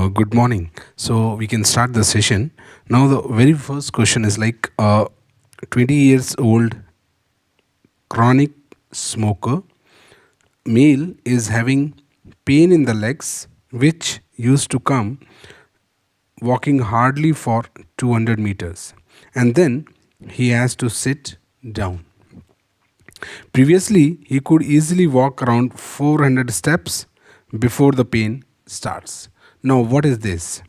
Good morning. So we can start the session. Now the very first question is like 20 years old chronic smoker male is having pain in the legs which used to come walking hardly for 200 meters and then he has to sit down. Previously he could easily walk around 400 steps before the pain starts. Now what is this?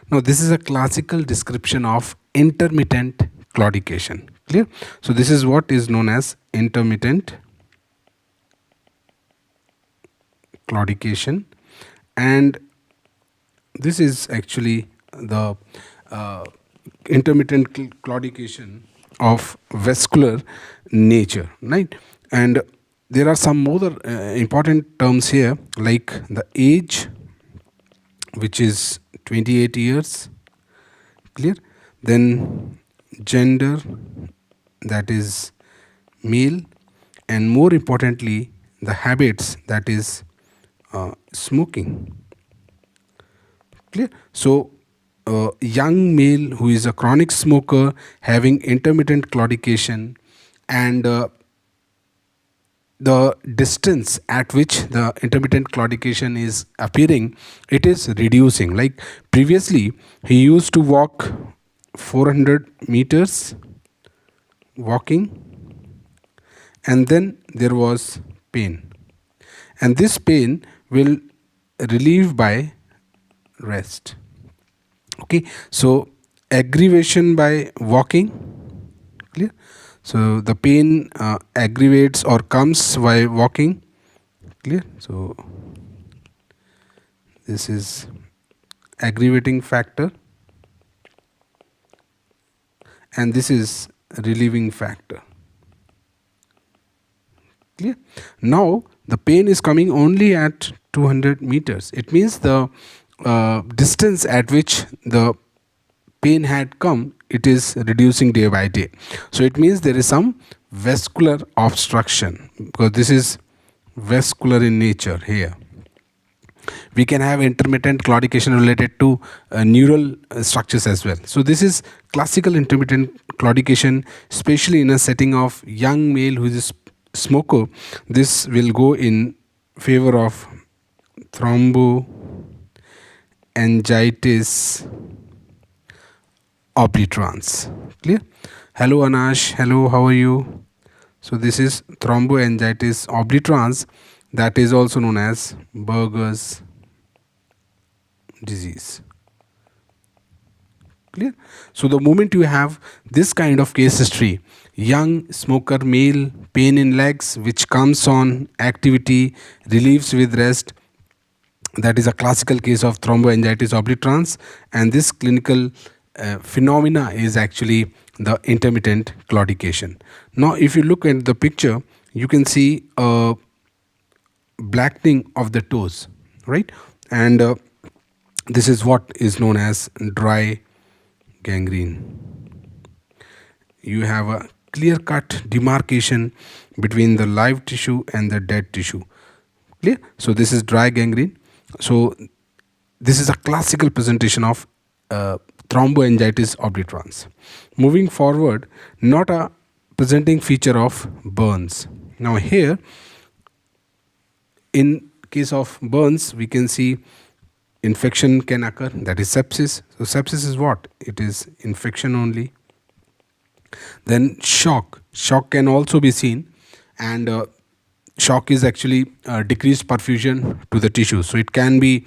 Now this is a classical description of intermittent claudication. Clear? So this is what is known as intermittent claudication, and this is actually the intermittent claudication of vascular nature, right? And there are some other important terms here like the age, which is 28 years, clear? Then gender, that is male, and more importantly the habits, that is smoking, clear? So young male who is a chronic smoker having intermittent claudication, and the distance at which the intermittent claudication is appearing, it is reducing. Like previously he used to walk 400 meters walking, and then there was pain, and this pain will relieve by rest. Okay, so aggravation by walking, clear? So the pain aggravates or comes while walking, clear? So this is aggravating factor and this is relieving factor, clear? Now the pain is coming only at 200 meters. It means the distance at which the pain had come, it is reducing day by day. So it means there is some vascular obstruction, because this is vascular in nature. Here we can have intermittent claudication related to neural structures as well. So this is classical intermittent claudication, especially in a setting of young male who is a smoker. This will go in favor of thromboangiitis obliterans, clear? Hello Anash, hello, how are you? So this is thromboangiitis obliterans, that is also known as Buerger's disease, clear? So the moment you have this kind of case history, young smoker male, pain in legs which comes on activity, relieves with rest, that is a classical case of thromboangiitis obliterans, and this clinical phenomena is actually the intermittent claudication. Now if you look at the picture, you can see a blackening of the toes, right? And this is what is known as dry gangrene. You have a clear-cut demarcation between the live tissue and the dead tissue, clear? So this is dry gangrene. So this is a classical presentation of thromboangiitis obliterans. Moving forward, not a presenting feature of burns. Now here, in case of burns, we can see infection can occur, that is sepsis. So sepsis is what? It is infection only. Then shock can also be seen, and shock is actually decreased perfusion to the tissue. So it can be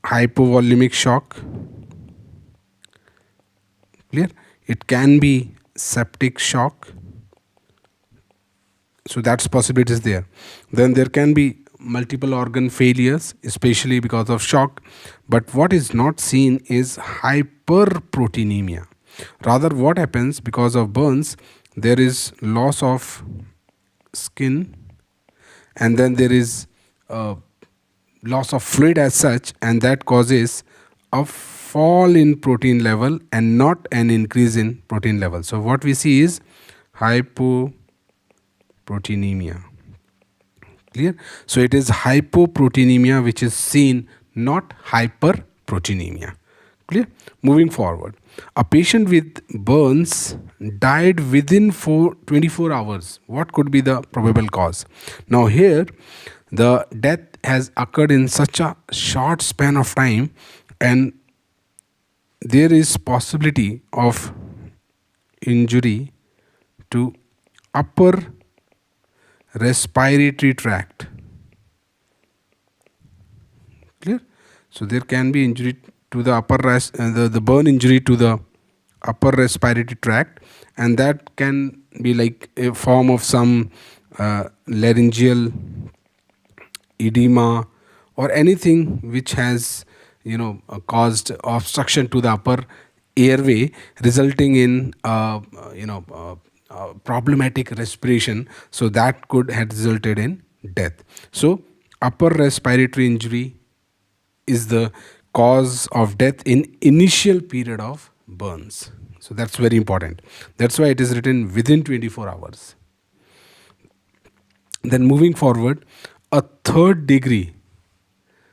hypovolemic shock, clear? It can be septic shock, so that's possibility is there. Then there can be multiple organ failures, especially because of shock. But what is not seen is hyperproteinemia. Rather, what happens because of burns, there is loss of skin, and then there is loss of fluid as such, and that causes a fall in protein level and not an increase in protein level. So what we see is hypoproteinemia, clear? So it is hypoproteinemia which is seen, not hyperproteinemia. Clear? Moving forward, a patient with burns died within 24 hours. What could be the probable cause? Now here, the death has occurred in such a short span of time, and there is possibility of injury to upper respiratory tract. Clear? So there can be injury to the the burn injury to the upper respiratory tract, and that can be like a form of some laryngeal edema or anything which has caused obstruction to the upper airway, resulting in problematic respiration. So that could have resulted in death. So upper respiratory injury is the cause of death in initial period of burns. So that's very important. That's why it is written within 24 hours. Then moving forward, a third degree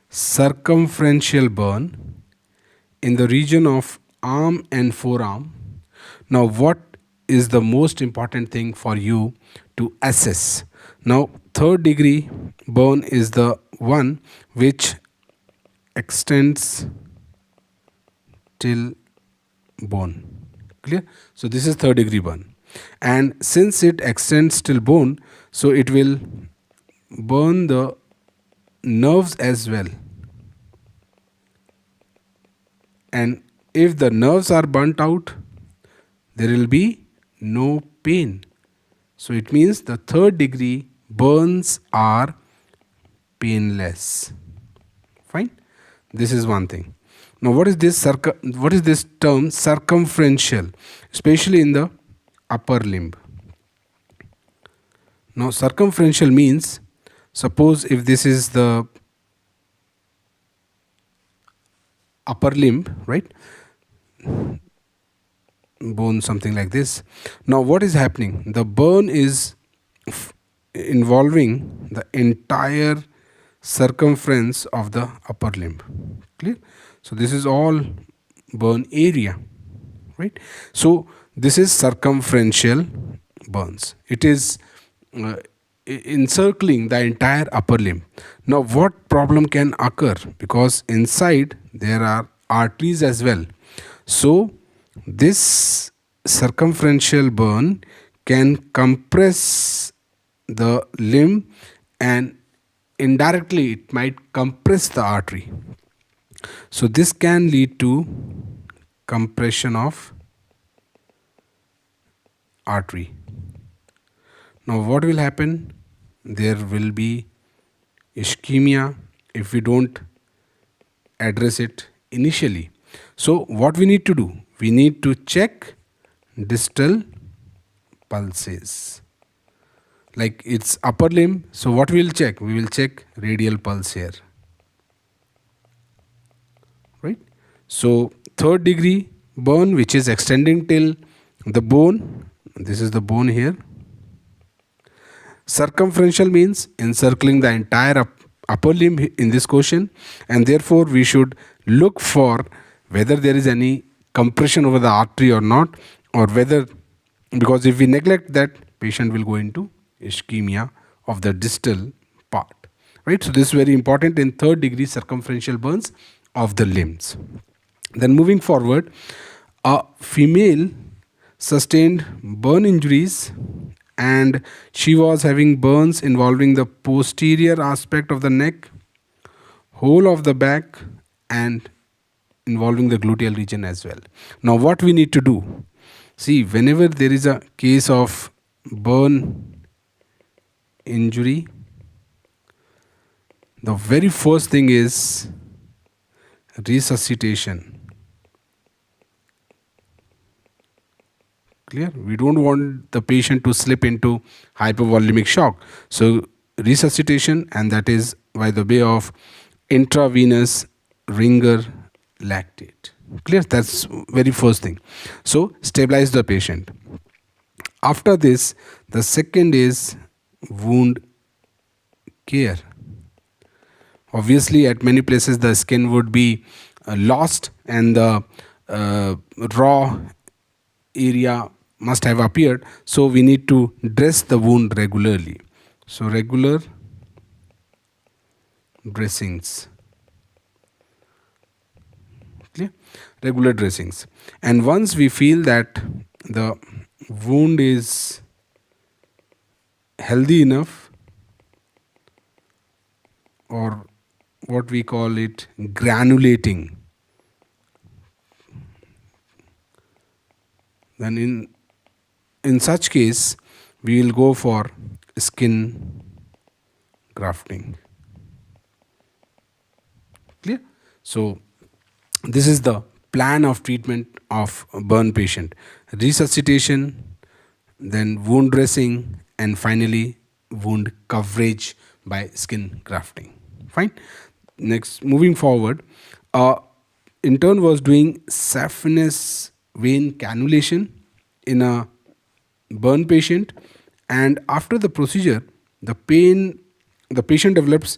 circumferential burn in the region of arm and forearm. Now what is the most important thing for you to assess? Now third degree burn is the one which extends till bone. Clear? So this is third degree burn, and since it extends till bone, so it will burn the nerves as well. And if the nerves are burnt out, there will be no pain. So it means the third degree burns are painless. Fine. This is one thing. Now what is this term circumferential, especially in the upper limb? Now circumferential means, suppose if this is the upper limb, right? Bone, something like this. Now what is happening? The burn is involving the entire circumference of the upper limb. Clear? So this is all burn area, right? So this is circumferential burns. It is encircling the entire upper limb. Now what problem can occur? Because inside there are arteries as well. So this circumferential burn can compress the limb, and indirectly it might compress the artery. So this can lead to compression of artery. Now what will happen? There will be ischemia if we don't address it initially. So what we need to do? We need to check distal pulses. Like it's upper limb, so what we will check? We will check radial pulse here. Right? So third degree burn which is extending till the bone. This is the bone here. Circumferential means encircling the entire upper limb in this question, and therefore we should look for whether there is any compression over the artery or not, or whether, because if we neglect that, patient will go into ischemia of the distal part, right? So this is very important in third degree circumferential burns of the limbs. Then moving forward, a female sustained burn injuries, and she was having burns involving the posterior aspect of the neck, whole of the back, and involving the gluteal region as well. Now what we need to do? See, whenever there is a case of burn injury, the very first thing is resuscitation. Clear? We don't want the patient to slip into hypovolemic shock. So resuscitation, and that is by the way of intravenous ringer lactate. Clear? That's very first thing. So stabilize the patient. After this, the second is wound care. Obviously, at many places the skin would be lost and the raw area must have appeared. So we need to dress the wound regularly. So regular dressings. Clear? Regular dressings. And once we feel that the wound is healthy enough, or what we call it granulating, then in such case we will go for skin grafting. Clear? So this is the plan of treatment of a burn patient: resuscitation, then wound dressing, and finally wound coverage by skin grafting. Fine. Next, moving forward, intern was doing saphenous vein cannulation in a burn patient, and after the procedure, the patient develops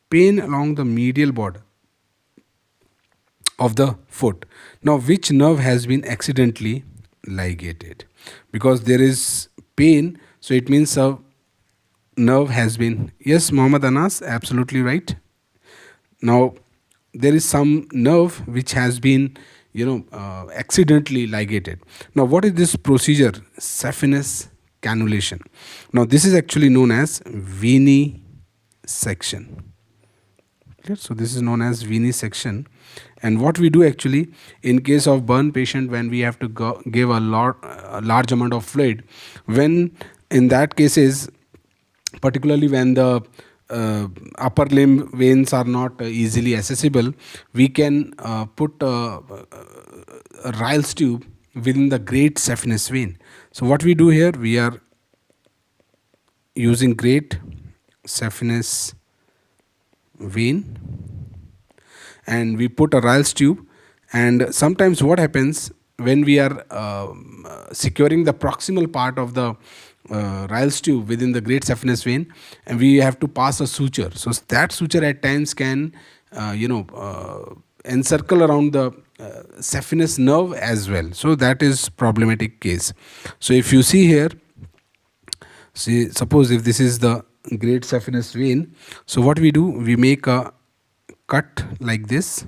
pain along the medial border of the foot. Now, which nerve has been accidentally ligated? Because there is pain, so it means a nerve has been. Yes, Mohammed Anas, absolutely right. Now, there is some nerve which has been, accidentally ligated. Now, what is this procedure? Saphenous cannulation. Now, this is actually known as venesection. Clear? So this is known as venesection. And what we do actually in case of burn patient, when we have to give a large amount of fluid, when in that cases, particularly when the upper limb veins are not easily accessible, we can put a Ryle's tube within the great saphenous vein. So what we do here, we are using great saphenous vein, and we put a Ryle's tube. And sometimes what happens when we are securing the proximal part of the Ryle's tube within the great saphenous vein, and we have to pass a suture. So that suture at times can encircle around the saphenous nerve as well. So that is problematic case. So if you see here, suppose if this is the great saphenous vein, so what we do, we make a cut like this,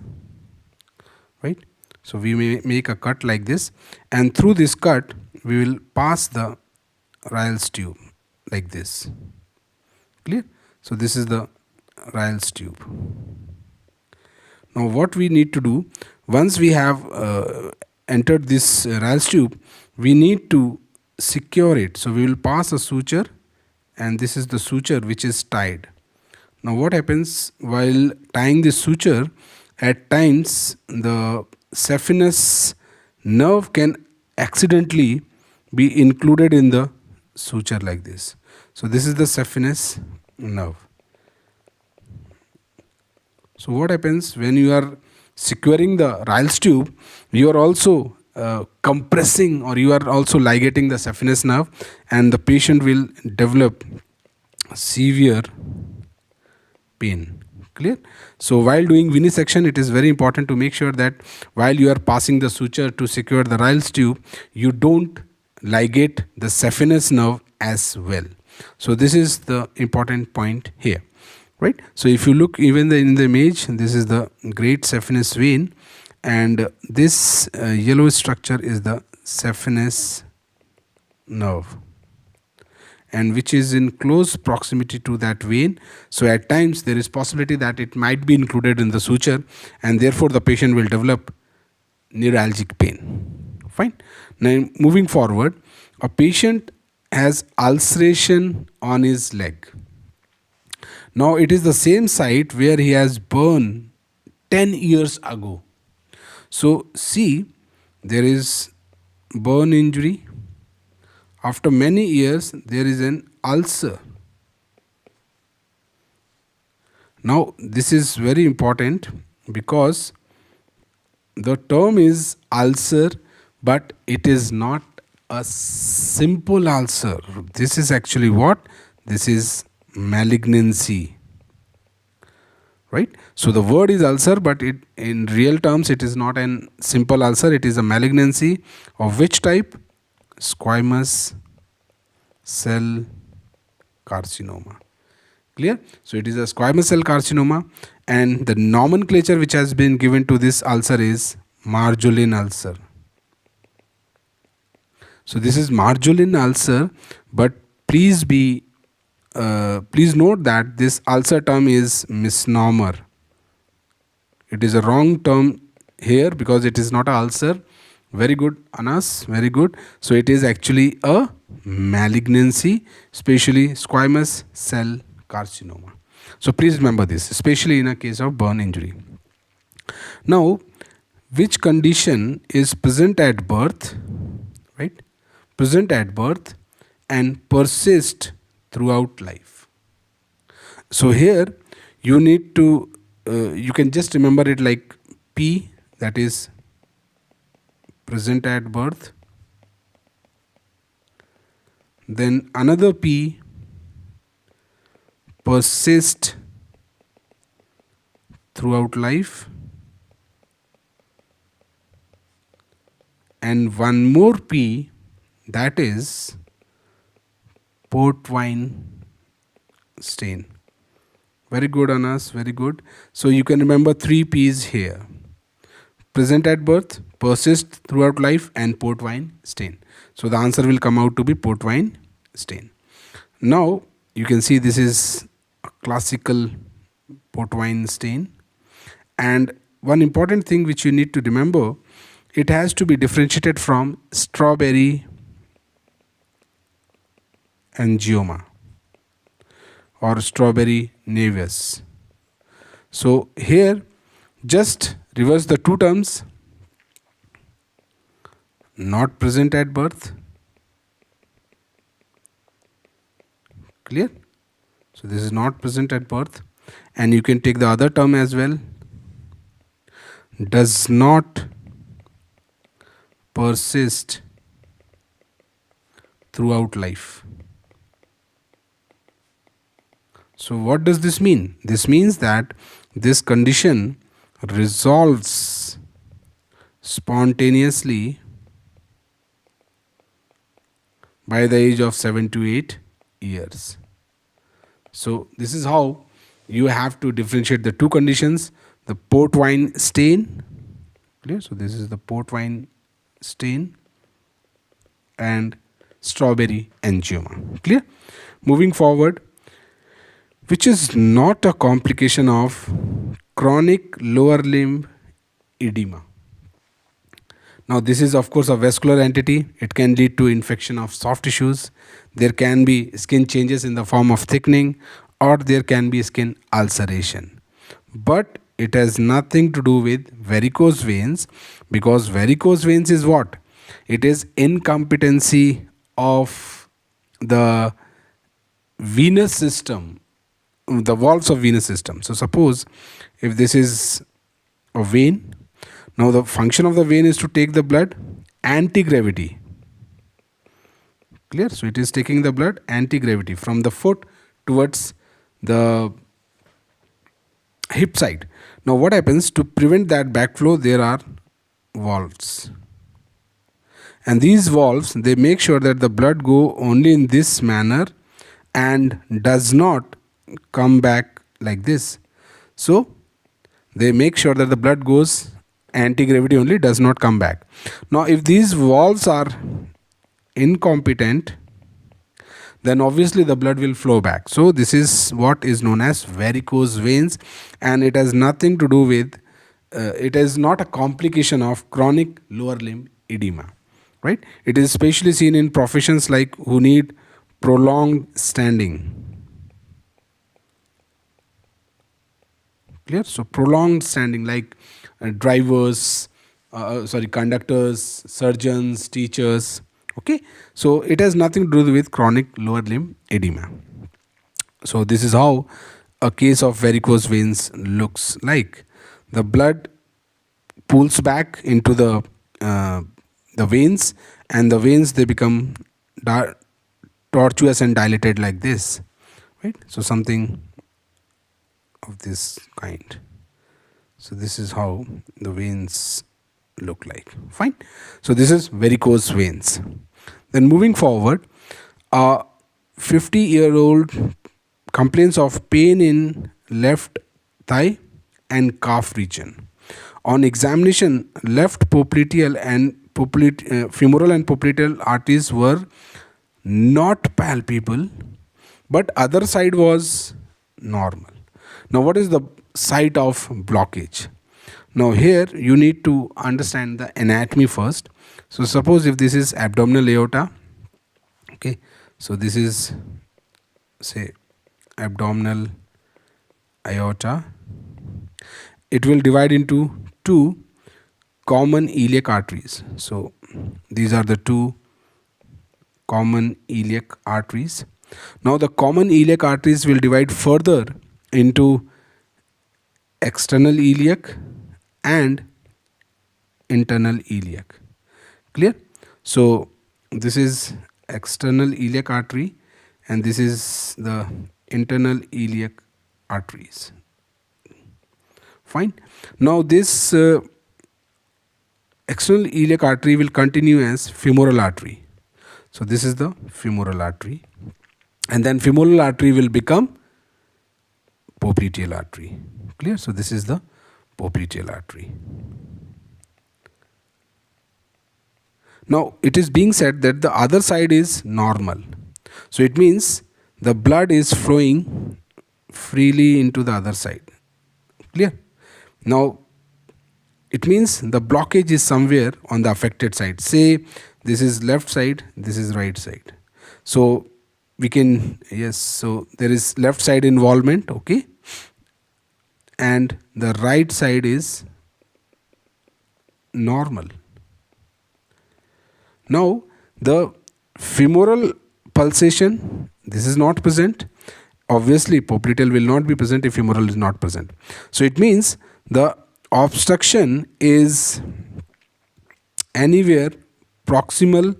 right? So we may make a cut like this, and through this cut we will pass the Ryle's tube like this. Clear? So this is the Ryle's tube. Now what we need to do, once we have entered this Ryle's tube, we need to secure it. So we will pass a suture, and this is the suture which is tied. Now what happens while tying this suture, at times the saphenous nerve can accidentally be included in the suture like this. So this is the saphenous nerve. So what happens when you are securing the Ryle's tube, you are also compressing, or you are also ligating the saphenous nerve, and the patient will develop severe pain. Clear? So while doing venesection, it is very important to make sure that while you are passing the suture to secure the Ryle's tube, you don't ligate the saphenous nerve as well. So this is the important point here, right? So if you look even in the image, this is the great saphenous vein, and this yellow structure is the saphenous nerve, and which is in close proximity to that vein. So at times there is possibility that it might be included in the suture, and therefore the patient will develop neuralgic pain. Fine. Now moving forward, a patient has ulceration on his leg. Now it is the same site where he has burned 10 years ago. So see, there is burn injury. After many years, there is an ulcer. Now this is very important because the term is ulcer, but it is not a simple ulcer. This is actually what? This is malignancy, right? So the word is ulcer, but it in real terms it is not an simple ulcer. It is a malignancy of which type? Squamous cell carcinoma. Clear? So it is a squamous cell carcinoma, and the nomenclature which has been given to this ulcer is Marjolin ulcer. So this is Marjolin ulcer, but please note that this ulcer term is misnomer. It is a wrong term here because it is not an ulcer. Very good, Anas, very good. So it is actually a malignancy, especially squamous cell carcinoma. So please remember this, especially in a case of burn injury. Now, which condition is present at birth, right? Present at birth and persist throughout life. So here you need to, you can just remember it like P, that is present at birth. Then another P, persist throughout life. And one more P, that is port wine stain. Very good, Anas, very good. So you can remember 3 P's here: present at birth, persist throughout life, and port wine stain. So the answer will come out to be port wine stain. Now you can see this is a classical port wine stain, and one important thing which you need to remember, it has to be differentiated from strawberry angioma or strawberry nevus. So here just reverse the two terms: not present at birth. Clear? So this is not present at birth, and you can take the other term as well: does not persist throughout life. So what does this mean? This means that this condition resolves spontaneously by the age of 7 to 8 years. So this is how you have to differentiate the two conditions: the port wine stain. Clear? So this is the port wine stain and strawberry angioma. Clear? Moving forward, which is not a complication of chronic lower limb edema. Now this is of course a vascular entity. It can lead to infection of soft tissues. There can be skin changes in the form of thickening, or there can be skin ulceration. But it has nothing to do with varicose veins, because varicose veins is what? It is incompetency of the venous system, the walls of venous system. So suppose if this is a vein, now the function of the vein is to take the blood anti-gravity. Clear? So it is taking the blood anti-gravity from the foot towards the hip side. Now what happens to prevent that backflow? There are valves, and these valves, they make sure that the blood go only in this manner and does not come back like this. So they make sure that the blood goes anti-gravity only, does not come back. Now if these valves are incompetent, then obviously the blood will flow back. So this is what is known as varicose veins, and it has nothing to do with it is not a complication of chronic lower limb edema, right? It is especially seen in professions like who need prolonged standing. Clear? So prolonged standing, like drivers, conductors, surgeons, teachers. Okay, so it has nothing to do with chronic lower limb edema. So this is how a case of varicose veins looks like. The blood pools back into the veins, and the veins, they become tortuous and dilated like this, right? So something of this kind. So this is how the veins look like. Fine. So this is varicose veins. Then moving forward, a 50-year-old complains of pain in left thigh and calf region. On examination, left popliteal and femoral and popliteal arteries were not palpable, but other side was normal. Now, what is the site of blockage? Now, here you need to understand the anatomy first. So, suppose if this is abdominal aorta, okay, so this is, say, abdominal aorta. It will divide into two common iliac arteries. So, these are the two common iliac arteries. Now, the common iliac arteries will divide further into external iliac and internal iliac. Clear? So, this is external iliac artery and this is the internal iliac arteries. Fine. Now, this external iliac artery will continue as femoral artery. So, this is the femoral artery, and then femoral artery will become popliteal artery. Clear? So, this is the popliteal artery. Now, it is being said that the other side is normal. So, it means the blood is flowing freely into the other side. Clear? Now, it means the blockage is somewhere on the affected side. Say this is left side, this is right side. So, we can, yes, so there is left side involvement, okay, and the right side is normal. Now, the femoral pulsation, this is not present. Obviously, popliteal will not be present if femoral is not present. So, it means the obstruction is anywhere proximal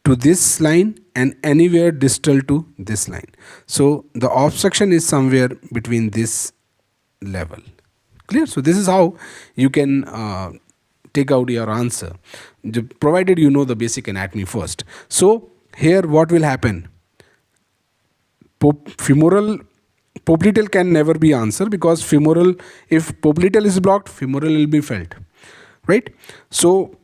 to this line and anywhere distal to this line. So, the obstruction is somewhere between this level. Clear? So, this is how you can take out your answer, provided you know the basic anatomy first. So, here what will happen? Femoral popliteal can never be answered because femoral, if popliteal is blocked, femoral will be felt, right? So,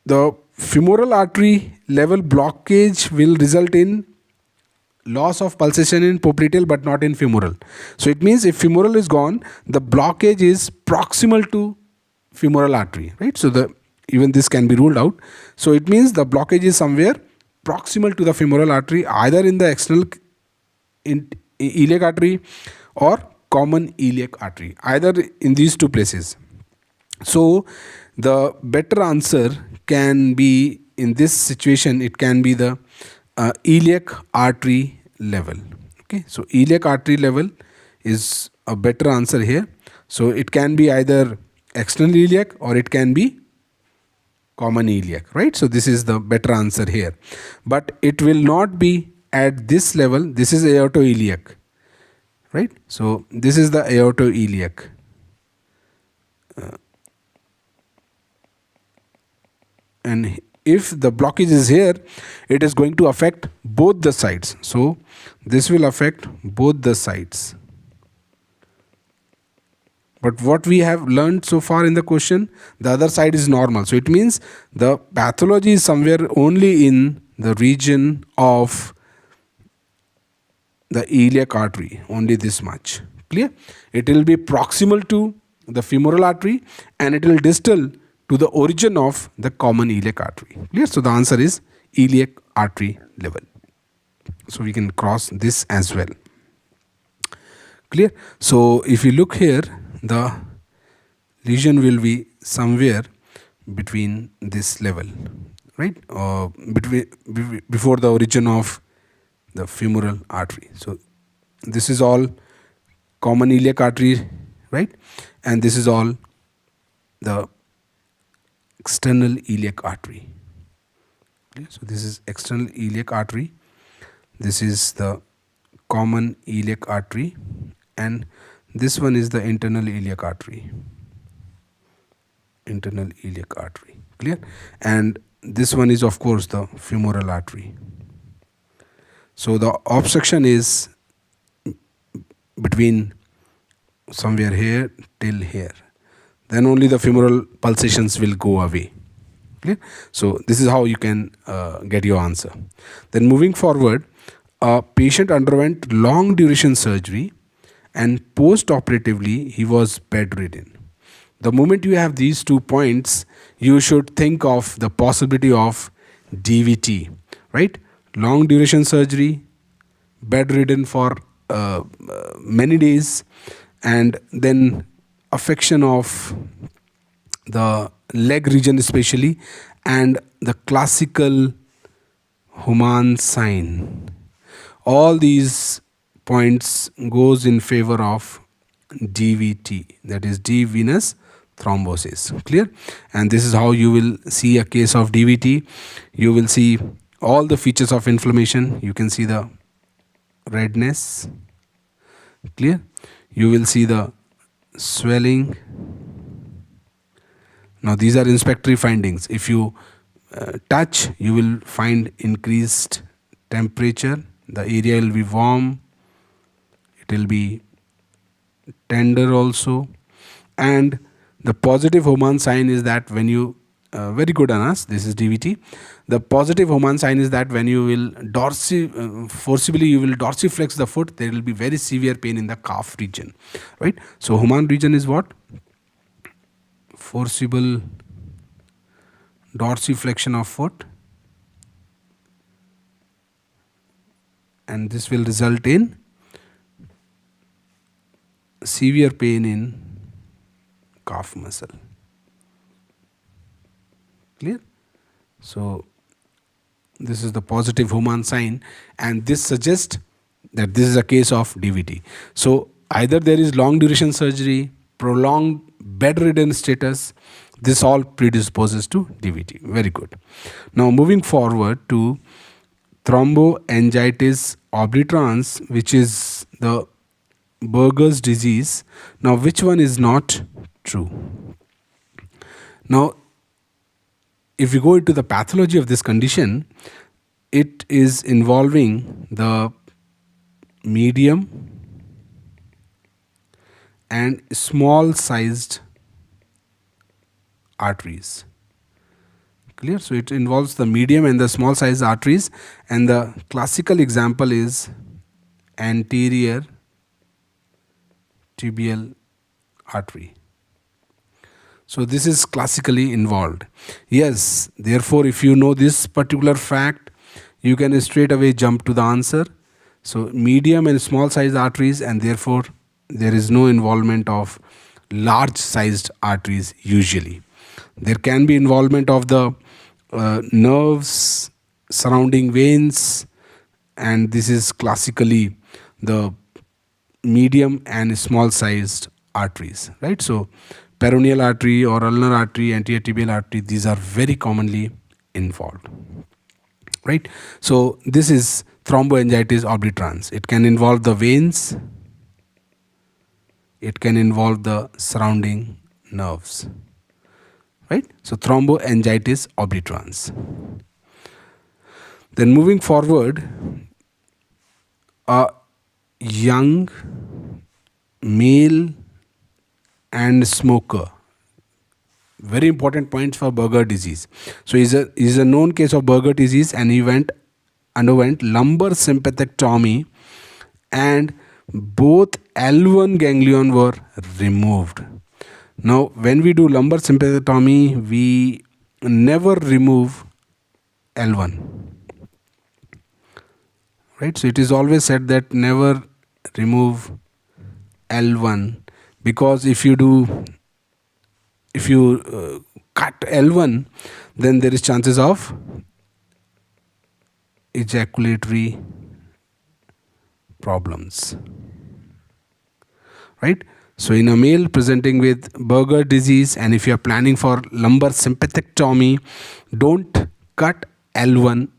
the femoral artery level blockage will result in loss of pulsation in popliteal but not in femoral. So, it means if femoral is gone, the blockage is proximal to femoral artery, right? So, even this can be ruled out. So, it means the blockage is somewhere proximal to the femoral artery, either in the external iliac artery or common iliac artery, either in these two places. So, the better answer can be, in this situation, it can be the iliac artery level. Okay, so iliac artery level is a better answer here. So, it can be either external iliac or it can be common iliac, right? So, this is the better answer here, but it will not be at this level. This is aortoiliac, right? So, this is the aortoiliac. And if the blockage is here, it is going to affect both the sides. So, this will affect both the sides. But what we have learned so far in the question, the other side is normal. So, it means the pathology is somewhere only in the region of the iliac artery, only this much. Clear? It will be proximal to the femoral artery and it will distal to the origin of the common iliac artery. Clear? So, the answer is iliac artery level. So, we can cross this as well. Clear? So, if you look here, the lesion will be somewhere between this level, right? Before the origin of the femoral artery. So, this is all common iliac artery, right? And this is all the external iliac artery. Okay? So, this is external iliac artery. This is the common iliac artery and this one is the internal iliac artery. Internal iliac artery, clear? And this one is of course the femoral artery. So the obstruction is between somewhere here till here. Then only the femoral pulsations will go away. Clear? So this is how you can get your answer. Then moving forward, a patient underwent long duration surgery and post-operatively he was bedridden. The moment you have these 2 points, you should think of the possibility of DVT, right? Long duration surgery, bedridden for many days, and then affection of the leg region especially, and the classical Human sign. All these points goes in favor of DVT, that is deep venous thrombosis. Clear? And this is how you will see a case of DVT. You will see all the features of inflammation. You can see the redness. Clear? You will see the swelling. Now these are inspectory findings. If you touch, you will find increased temperature. The area will be warm. It will be tender also. And the positive Homan sign is that when you, very good Anas, this is DVT. The positive Homan sign is that when you will forcibly you will dorsiflex the foot, there will be very severe pain in the calf region, right? So Homan region is what? Forcible dorsiflexion of foot, and this will result in severe pain in calf muscle. Clear? So this is the positive Homan sign, and this suggests that this is a case of DVT. So either there is long duration surgery, prolonged bedridden status, this all predisposes to DVT. Very good. Now moving forward to thromboangiitis obliterans, which is the Buerger's disease. Now which one is not true? Now if you go into the pathology of this condition, it is involving the medium and small sized arteries. Clear? So it involves the medium and the small sized arteries, and the classical example is anterior tibial artery. So this is classically involved. Yes, therefore if you know this particular fact, you can straight away jump to the answer. So medium and small sized arteries, and therefore there is no involvement of large sized arteries usually. There can be involvement of the nerves, surrounding veins, and this is classically the medium and small sized arteries, right? So peroneal artery or ulnar artery, anterior tibial artery, these are very commonly involved, right? So this is thromboangiitis obliterans. It can involve the veins, it can involve the surrounding nerves, right? So thromboangiitis obliterans. Then moving forward, a young male and smoker. Very important points for Buerger disease. So he's a known case of Buerger disease, and he underwent lumbar sympathectomy, and both L1 ganglion were removed. Now when we do lumbar sympathectomy, we never remove L1, right? So it is always said that never remove L1, because if you cut L1, then there is chances of ejaculatory problems, right? So in a male presenting with Buerger disease, and if you are planning for lumbar sympathectomy, don't cut L1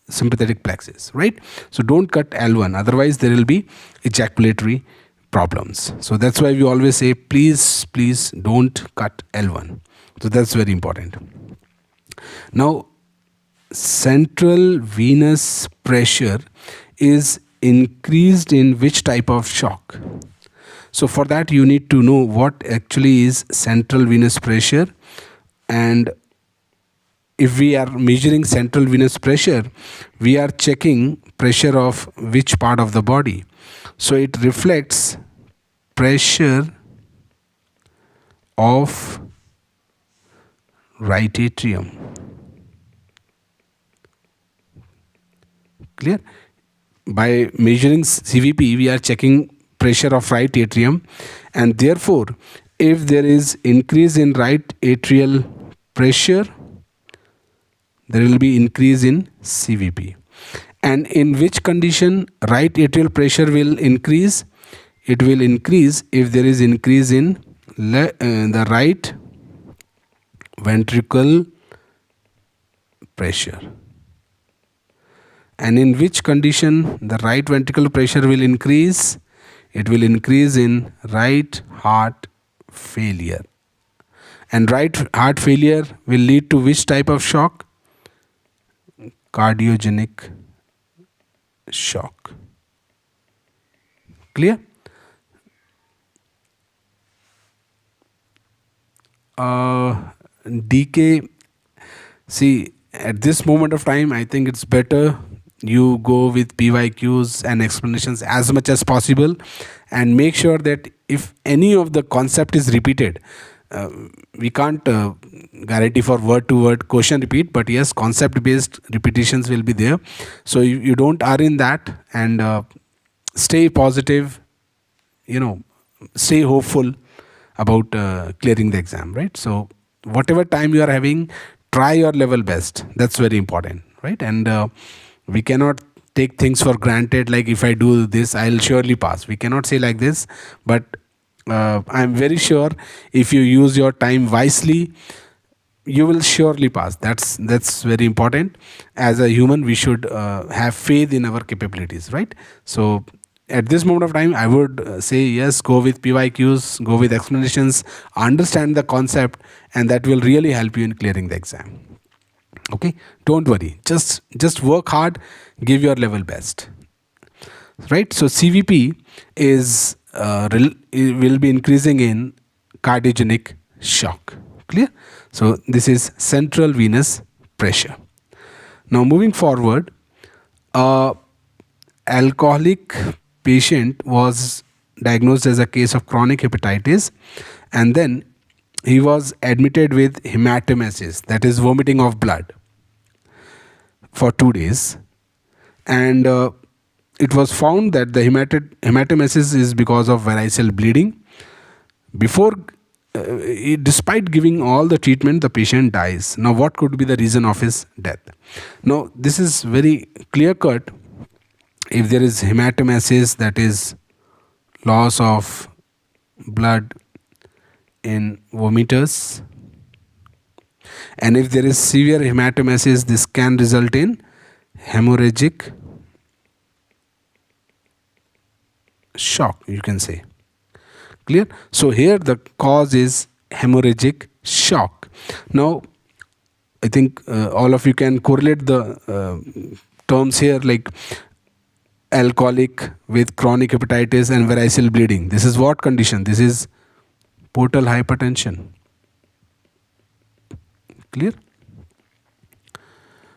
sympathetic plexus, right? So don't cut L1, otherwise there will be ejaculatory problems. So that's why we always say, please don't cut L1. So that's very important. Now, central venous pressure is increased in which type of shock? So for that you need to know what actually is central venous pressure, and if we are measuring central venous pressure, we are checking pressure of which part of the body. So it reflects pressure of right atrium. Clear? By measuring CVP, we are checking pressure of right atrium, and therefore if there is increase in right atrial pressure, there will be increase in CVP. And in which condition right atrial pressure will increase? It will increase if there is increase in the right ventricle pressure. And in which condition the right ventricle pressure will increase? It will increase in right heart failure. And right heart failure will lead to which type of shock? Cardiogenic shock. Clear? DK, see, at this moment of time, I think it's better you go with PYQs and explanations as much as possible, and make sure that if any of the concept is repeated, we can't guarantee for word to word question repeat, but yes, concept based repetitions will be there. So you don't err in that, and stay positive, stay hopeful about clearing the exam, right? So whatever time you are having, try your level best. That's very important, right? And we cannot take things for granted, like if I do this I'll surely pass. We cannot say like this, but I'm very sure if you use your time wisely, you will surely pass. That's very important. As a human, we should have faith in our capabilities, right? So at this moment of time, I would say yes, go with PYQs, go with explanations, understand the concept, and that will really help you in clearing the exam. Okay, don't worry, just work hard, give your level best, right? So CVP is will be increasing in cardiogenic shock. Clear? So this is central venous pressure. Now moving forward, alcoholic patient was diagnosed as a case of chronic hepatitis, and then he was admitted with hematemesis, that is vomiting of blood, for 2 days, and it was found that the hematemesis is because of variceal bleeding. Despite giving all the treatment, the patient dies. Now what could be the reason of his death? Now this is very clear cut. If there is hematemesis, that is loss of blood in vomiters, and if there is severe hematemesis, this can result in hemorrhagic shock, you can say. Clear? So here the cause is hemorrhagic shock. Now I think all of you can correlate the terms here, like alcoholic with chronic hepatitis and variceal bleeding. This is what condition? This is portal hypertension. Clear?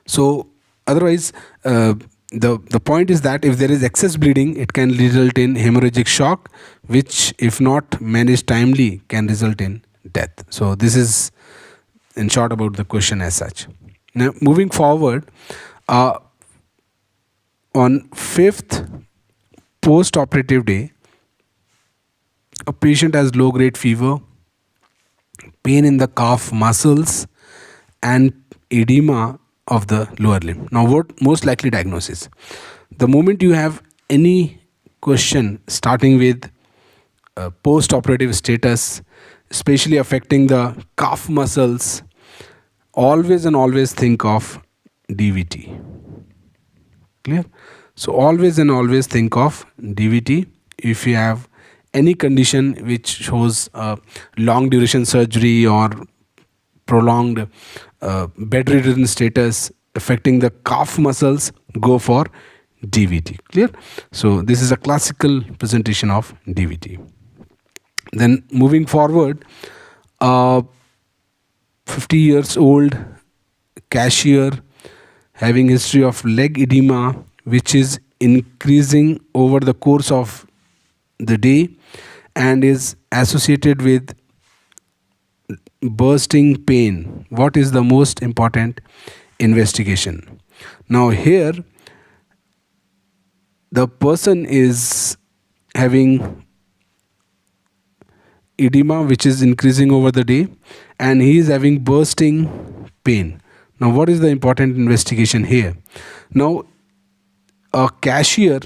So otherwise, the point is that if there is excess bleeding, it can result in hemorrhagic shock, which if not managed timely can result in death. So this is in short about the question as such. Now moving forward, on 5th post-operative day, a patient has low-grade fever, pain in the calf muscles, and edema of the lower limb. Now what most likely diagnosis? The moment you have any question starting with post-operative status, especially affecting the calf muscles, always and always think of DVT. Clear? So always and always think of DVT if you have any condition which shows long duration surgery or prolonged bedridden status affecting the calf muscles. Go for DVT. Clear? So this is a classical presentation of DVT. Then moving forward, 50 years old cashier having history of leg edema which is increasing over the course of the day and is associated with bursting pain. What is the most important investigation? Now here the person is having edema which is increasing over the day and he is having bursting pain. Now what is the important investigation here? Now a cashier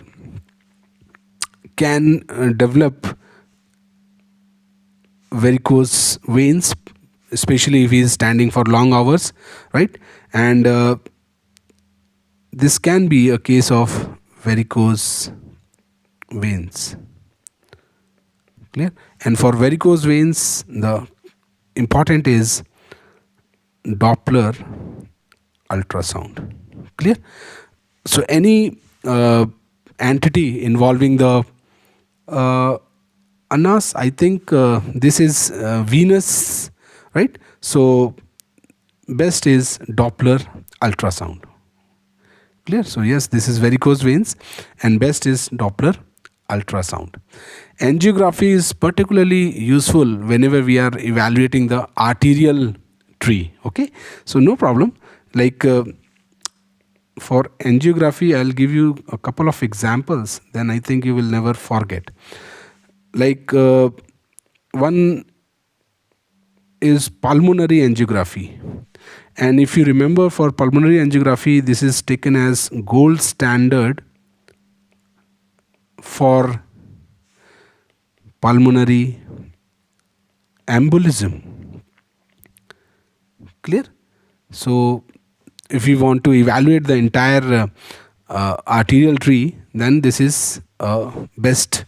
can develop varicose veins, especially if he is standing for long hours, right? And this can be a case of varicose veins. Clear? And for varicose veins, the important is Doppler ultrasound. Clear? So any entity involving the anus, I think this is venous, right? So best is Doppler ultrasound. Clear? So yes, this is varicose veins and best is Doppler ultrasound. Angiography is particularly useful whenever we are evaluating the arterial tree. Okay, so no problem. Like for angiography, I'll give you a couple of examples, then I think you will never forget. Like one is pulmonary angiography. And if you remember, for pulmonary angiography, this is taken as gold standard for pulmonary embolism. Clear? So if you want to evaluate the entire arterial tree, then this is best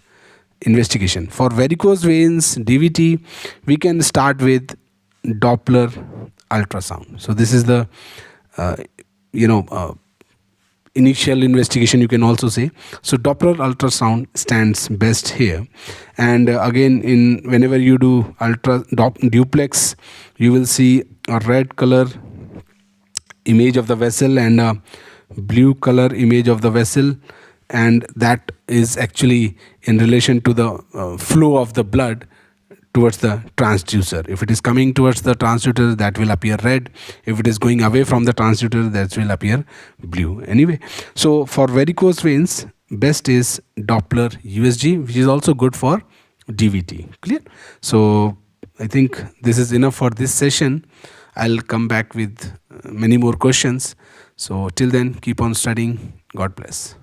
investigation. For varicose veins, DVT, we can start with Doppler ultrasound. So this is the initial investigation, you can also say. So Doppler ultrasound stands best here. And again, whenever you do duplex, you will see a red color image of the vessel and a blue color image of the vessel, and that is actually in relation to the flow of the blood towards the transducer. If it is coming towards the transducer, that will appear red. If it is going away from the transducer, that will appear blue. Anyway, so for varicose veins, best is Doppler USG, which is also good for DVT. Clear? So I think this is enough for this session. I'll come back with many more questions. So till then, keep on studying. God bless.